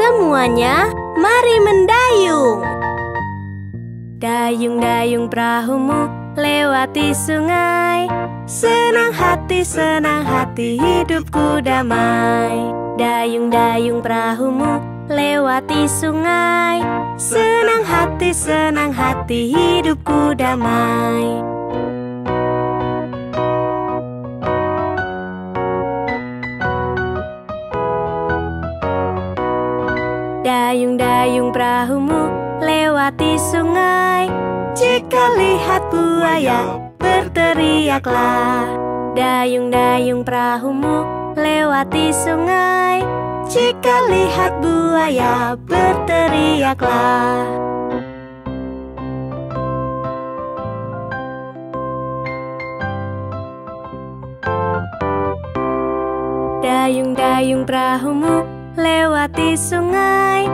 Semuanya, mari mendayung. Dayung-dayung perahumu lewati sungai. Senang hati hidupku damai. Dayung-dayung perahumu lewati sungai. Senang hati hidupku damai. Dayung-dayung perahumu lewati sungai. Jika lihat buaya, berteriaklah. Dayung-dayung perahumu lewati sungai. Jika lihat buaya, berteriaklah. Dayung-dayung perahumu lewati sungai.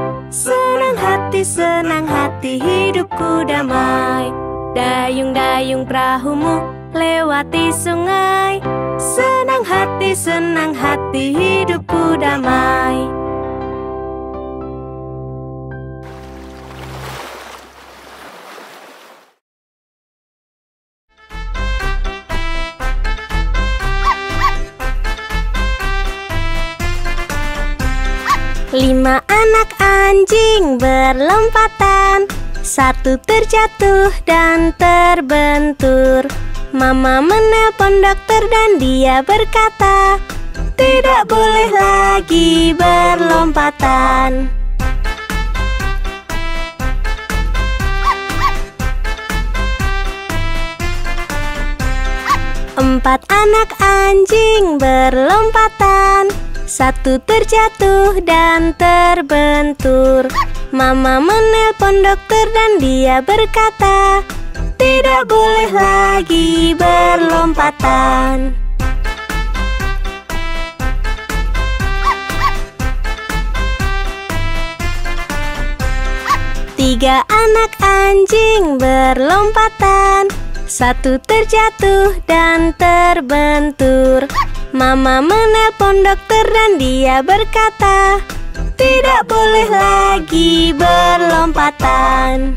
Senang hati hidupku damai. Dayung-dayung perahumu lewati sungai. Senang hati hidupku damai. Lima anak anjing berlompatan. Satu terjatuh dan terbentur. Mama menelpon dokter dan dia berkata, tidak boleh lagi berlompatan. Empat anak anjing berlompatan. Satu terjatuh dan terbentur. Mama menelpon dokter dan dia berkata, tidak boleh lagi berlompatan. Tiga anak anjing berlompatan. Satu terjatuh dan terbentur. Mama menelpon dokter dan dia berkata, tidak boleh lagi berlompatan.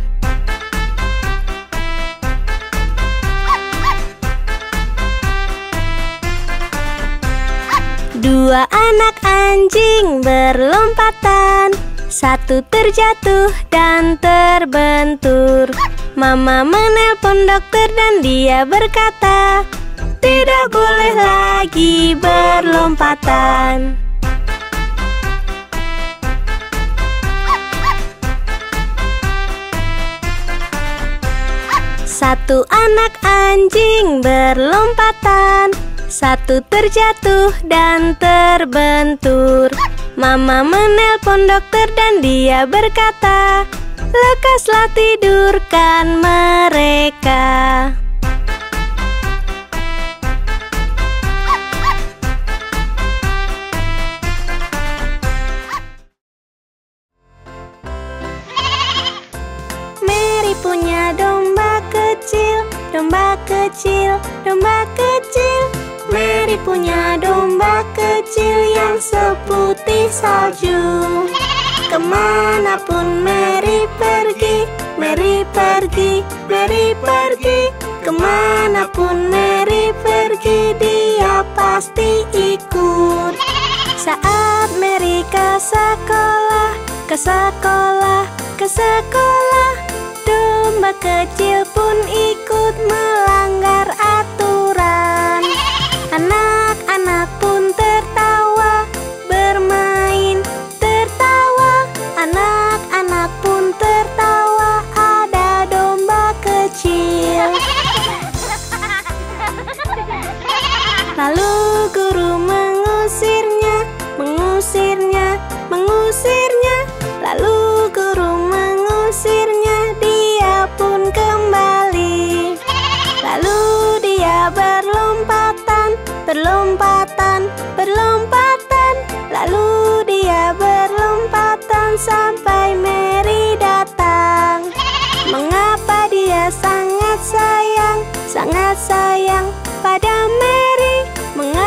Dua anak anjing berlompatan. Satu terjatuh dan terbentur. Mama menelpon dokter dan dia berkata, tidak boleh lagi berlompatan. Satu anak anjing berlompatan. Satu terjatuh dan terbentur. Mama menelpon dokter dan dia berkata, lekaslah tidurkan mereka. Mary punya domba kecil, domba kecil, domba kecil. Mary punya domba kecil yang seputih salju. Kemanapun Mary pergi, Mary pergi, Mary pergi. Kemanapun Mary pergi, dia pasti ikut. Saat Mary ke sekolah, ke sekolah, ke sekolah, domba kecil pun ikut melanggar aturan. Anak-anak pun tertawa, bermain, tertawa. Anak-anak pun tertawa, ada domba kecil. Lalu guru mengusirnya, mengusirnya, mengusirnya. Lalu guru mengusirnya, dia pun kembali. Lalu dia berlompatan, berlompatan, berlompatan. Lalu dia berlompatan sampai Mary datang. Mengapa dia sangat sayang pada Mary? Mengapa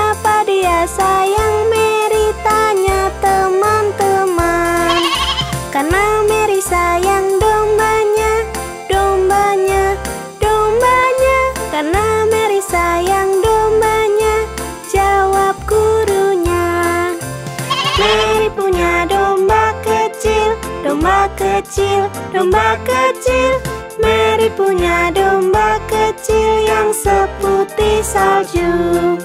kecil, domba kecil. Mary punya domba kecil yang seputih salju.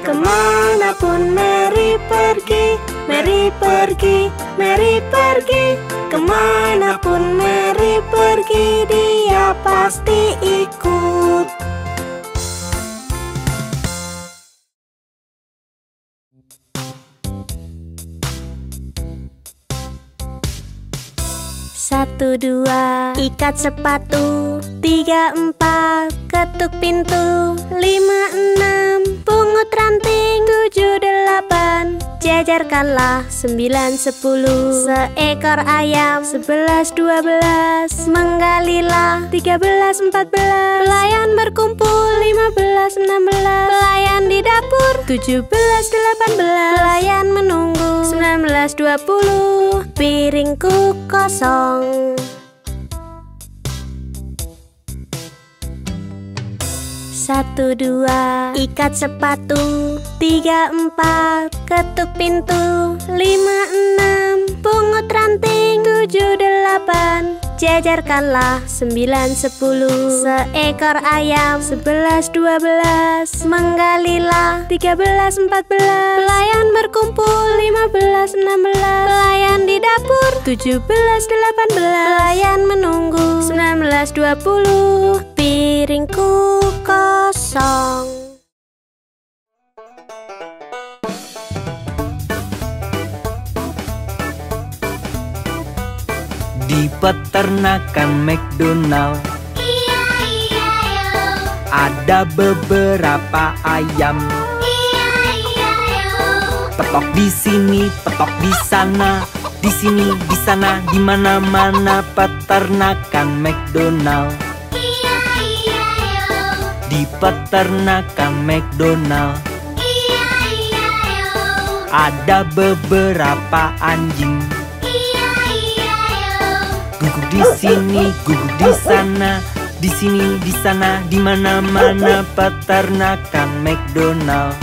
Kemanapun Mary pergi, Mary pergi, Mary pergi. Kemanapun Mary pergi, dia pasti ikut. Satu, dua, ikat sepatu. Tiga, empat, ketuk pintu. Lima, enam, pungut ranting. Tujuh, delapan, jajarkanlah. Sembilan, sepuluh, seekor ayam. 11, 12, menggalilah. 13, 14, pelayan berkumpul. 15, 16, pelayan di dapur. 17, 18, pelayan menunggu. 19, 20, piringku kosong. Satu, dua, ikat sepatu. Tiga, empat, ketuk pintu. Lima, enam, pungut ranting. Tujuh, delapan, jajarkanlah. 9, 10, seekor ayam. 11, 12, menggalilah. 13, 14, pelayan berkumpul. 15, 16, pelayan di dapur. 17, 18, pelayan menunggu. 19, 20, piringku kosong. Di peternakan McDonald ada beberapa ayam. Petok di sini, petok di sana, di sini, di sana, di mana-mana peternakan McDonald. Di peternakan McDonald ada beberapa anjing. Guguk di sini, guguk di sana, di sini, di sana, di mana-mana peternakan McDonald.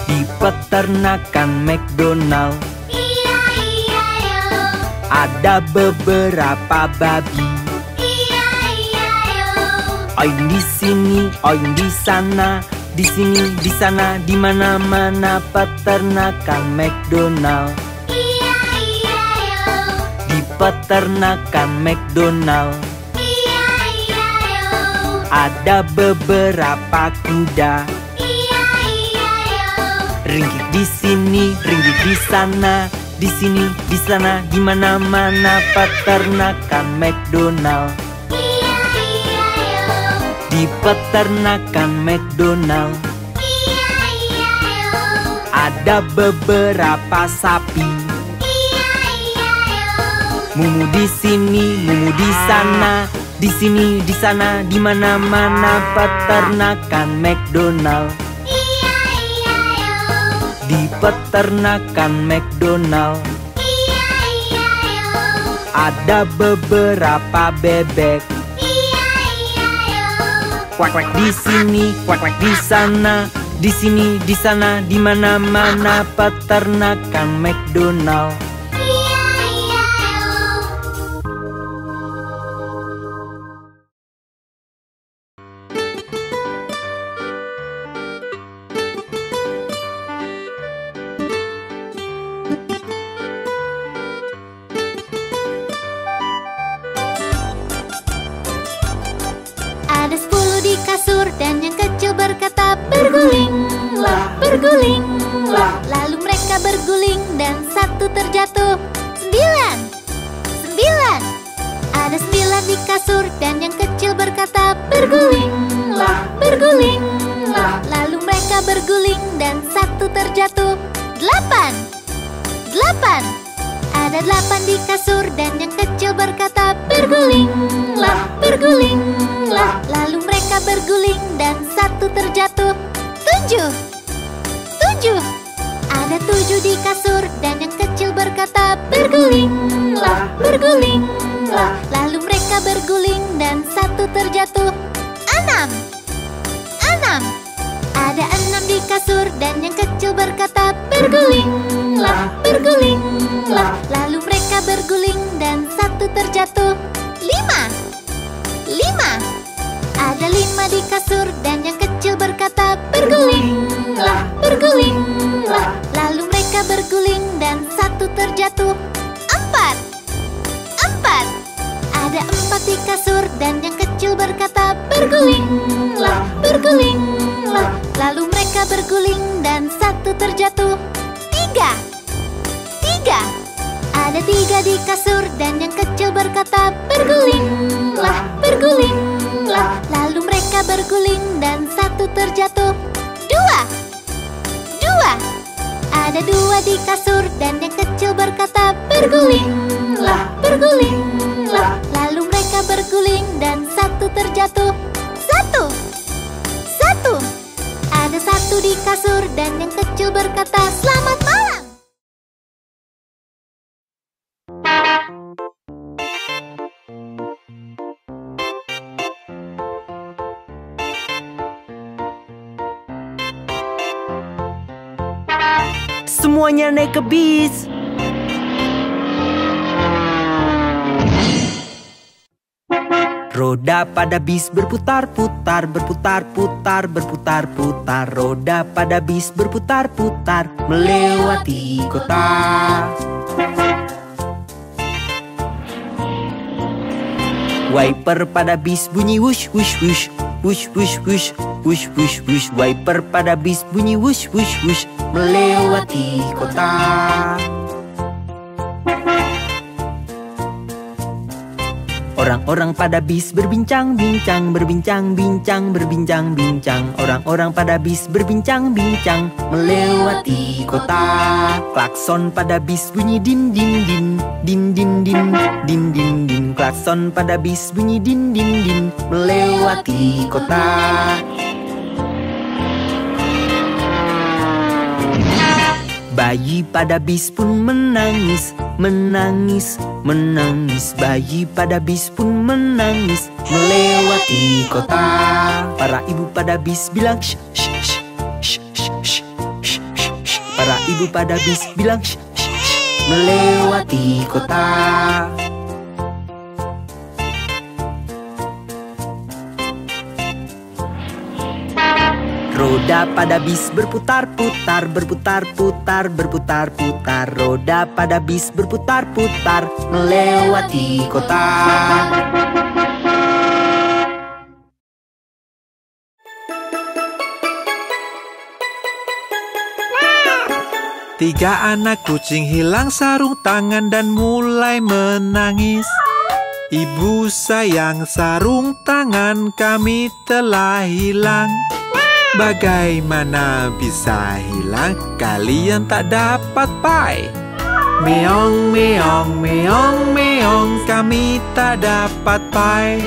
Di peternakan McDonald ada beberapa babi. Oyun di sini, oyun di sana, di sini, di sana, di mana-mana peternakan McDonald. Di peternakan McDonald ada beberapa kuda. Ringgit di sini, ringgit di sana, di sini, di sana, di mana-mana peternakan McDonald. Di peternakan McDonald ada beberapa sapi. Mumu di sini, mumu di sana, di sini, di sana, di mana-mana peternakan McDonald. Di peternakan McDonald ada beberapa bebek. Kuak kuak di sini, kuak kuak di sana, di sini, di sana, di mana-mana peternakan McDonald. Ada 10 di kasur dan yang kecil berkata bergulinglah, bergulinglah. Lalu mereka berguling dan satu terjatuh. 9, 9. Ada 9 di kasur dan yang kecil berkata bergulinglah, bergulinglah. Lalu mereka berguling dan satu terjatuh. 8, 8. Ada 8 di kasur dan yang kecil berkata bergulinglah, bergulinglah. Lalu mereka berguling dan satu terjatuh. 7, 7. Ada 7 di kasur dan yang kecil berkata bergulinglah, bergulinglah. Lalu mereka berguling dan satu terjatuh. 6, 6. Ada 6 di kasur dan yang kecil berkata bergulinglah, bergulinglah. Lalu mereka berguling dan satu terjatuh. 5. Ada 5 di kasur dan yang kecil berkata, bergulinglah. Lalu mereka berguling dan satu terjatuh. 4. Ada 4 di kasur dan yang kecil berkata, bergulinglah. Lalu mereka berguling dan satu terjatuh. 3. Ada 3 di kasur dan yang kecil berkata, bergulinglah. Lalu mereka berguling dan satu terjatuh. 2. Ada 2 di kasur dan yang kecil berkata, bergulinglah. Lalu mereka berguling dan satu terjatuh. 1. Ada 1 di kasur dan yang kecil berkata, selamat malam. Semuanya naik ke bis. Roda pada bis berputar-putar, berputar-putar, berputar-putar. Roda pada bis berputar-putar melewati kota. Wiper pada bis bunyi wush wush wush, wush wush wush, wush wush wush. Wiper pada bis bunyi wush wush wush melewati kota. Orang-orang pada bis berbincang-bincang, berbincang-bincang, berbincang-bincang. Orang-orang pada bis berbincang-bincang melewati kota. Klakson pada bis bunyi din din din, din din din, din din din. Klakson pada bis bunyi din din din melewati kota. Bayi pada bis pun menangis, menangis, menangis. Bayi pada bis pun menangis melewati kota. Para ibu pada bis bilang shh, shh, shh, shh, shh, shh, shh, shh. Para ibu pada bis bilang shh, shh, shh, melewati kota. Roda pada bis berputar-putar, berputar-putar, berputar-putar. Roda pada bis berputar-putar melewati kota. Tiga anak kucing hilang sarung tangan dan mulai menangis. Ibu sayang, sarung tangan kami telah hilang. Bagaimana bisa hilang? Kalian tak dapat pai. Meong, meong, meong, meong, kami tak dapat pai.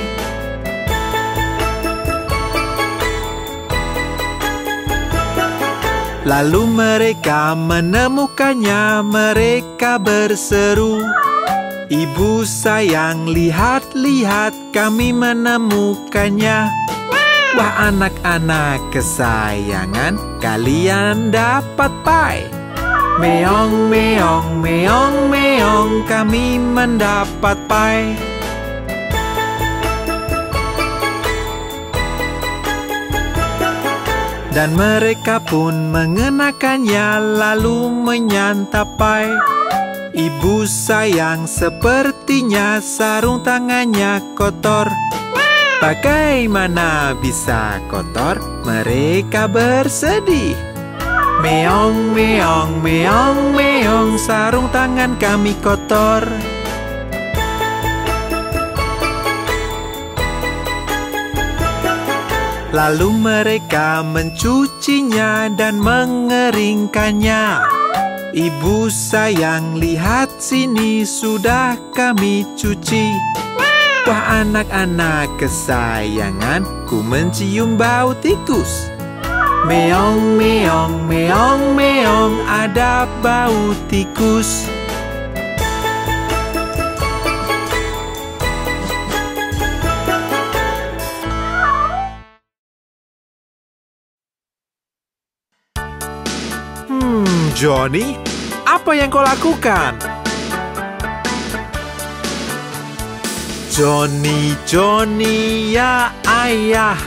Lalu mereka menemukannya, mereka berseru, ibu sayang, lihat-lihat, kami menemukannya. Wah, anak-anak kesayangan, kalian dapat pai. Meong, meong, meong, meong, kami mendapat pai. Dan mereka pun mengenakannya lalu menyantap pai. Ibu sayang, sepertinya sarung tangannya kotor. Bagaimana bisa kotor? Mereka bersedih. Meong, meong, meong, meong, sarung tangan kami kotor. Lalu mereka mencucinya dan mengeringkannya. Ibu sayang, lihat sini, sudah kami cuci. Wah, anak-anak kesayangan, ku mencium bau tikus. Meong, meong, meong, meong, ada bau tikus. Johnny, apa yang kau lakukan? Johnny, Johnny, ya ayah,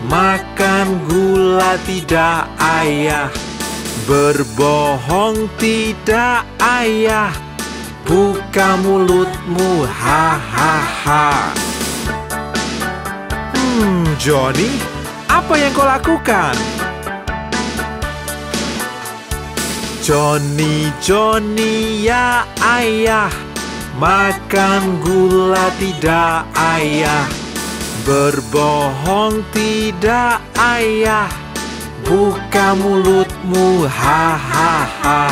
makan gula tidak ayah, berbohong tidak ayah, buka mulutmu, ha. Johnny, apa yang kau lakukan? Johnny, Johnny, ya ayah, makan gula tidak ayah, berbohong tidak ayah, buka mulutmu, ha.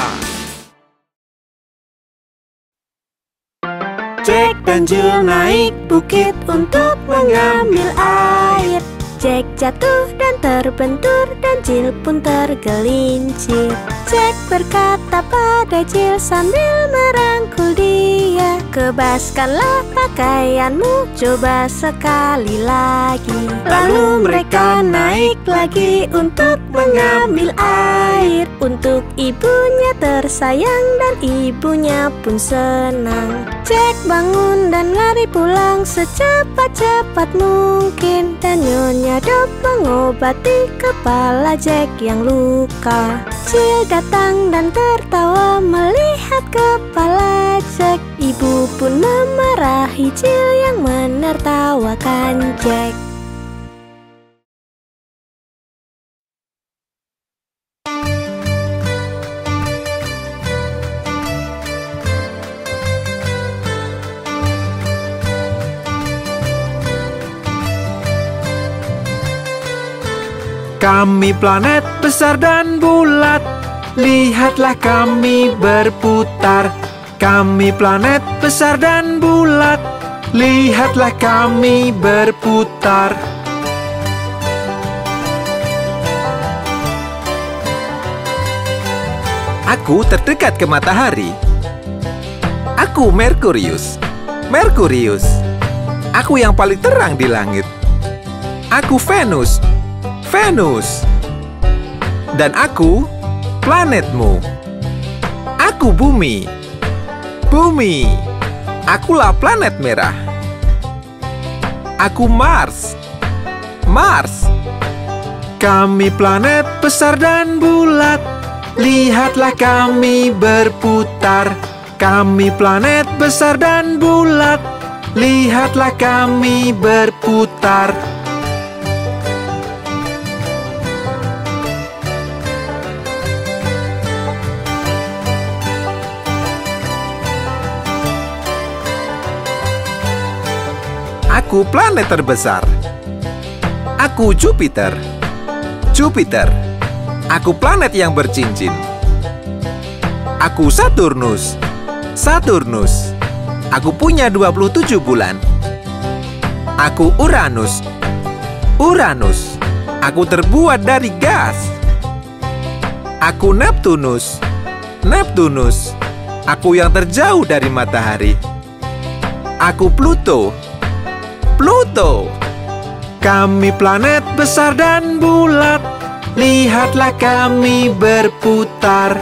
Jack dan Jill naik bukit untuk mengambil air. Jack jatuh dan terbentur dan Jill pun tergelincir. Jack berkata pada Jill sambil merangkul dia, "Kebaskanlah pakaianmu, coba sekali lagi." Lalu mereka naik lagi untuk mengambil air. Untuk ibunya tersayang dan ibunya pun senang. Jack bangun dan lari pulang secepat-cepat mungkin, dan Nyonya Dog mengobati kepala Jack yang luka. Jill datang dan tertawa melihat kepala Jack. Ibu pun memarahi Jill yang menertawakan Jack. Kami planet besar dan bulat, lihatlah kami berputar. Kami planet besar dan bulat, lihatlah kami berputar. Aku terdekat ke matahari. Aku Merkurius. Merkurius. Aku yang paling terang di langit. Aku Venus. Venus. Dan aku planetmu. Aku Bumi. Bumi. Akulah planet merah. Aku Mars. Mars. Kami planet besar dan bulat, lihatlah kami berputar. Kami planet besar dan bulat, lihatlah kami berputar. Aku planet terbesar. Aku Jupiter. Jupiter. Aku planet yang bercincin. Aku Saturnus. Saturnus. Aku punya 27 bulan. Aku Uranus. Uranus. Aku terbuat dari gas. Aku Neptunus. Neptunus. Aku yang terjauh dari matahari. Aku Pluto. Pluto. Kami planet besar dan bulat, lihatlah kami berputar.